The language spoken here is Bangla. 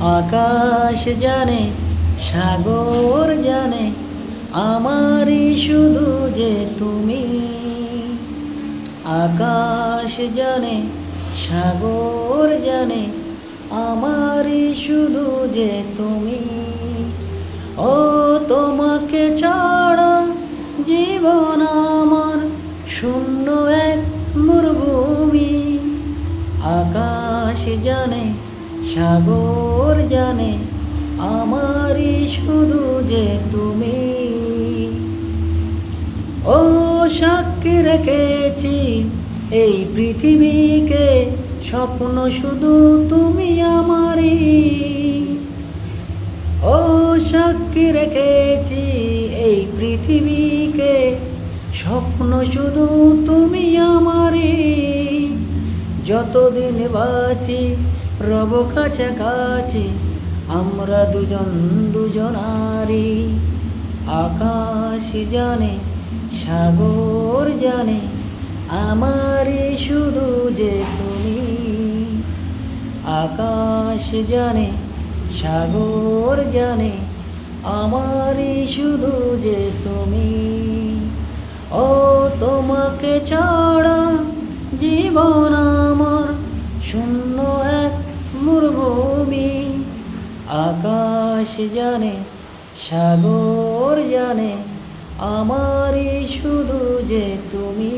আকাশ জানে, সাগর জানে, আমারই শুধু যে তুমি। আকাশ জানে, সাগর জানে, আমারই শুধু যে তুমি। ও তোমাকে ছাড়া জীবন আমার শূন্য এক মরুভূমি। আকাশ জানে, সাগর জানে, আমারই শুধু যে তুমি। ও সাক্ষী রেখেছি এই পৃথিবীকে, স্বপ্ন শুধু তুমি আমারই। ও সাক্ষী রেখেছি এই পৃথিবীকে, স্বপ্ন শুধু তুমি আমারই। যতদিন বাঁচি রব কাছাকাছি, আমরা দুজন দুজনারি। আকাশ জানে, সাগর জানে, আমারই শুধু যে তুমি। আকাশ জানে, সাগর জানে, আমারই শুধু যে তুমি। ও তোমাকে ছাড়া জীবন আমার শূন্য এক মরুভূমি। আকাশ জানে, সাগর জানে, আমারই শুধু যে তুমি।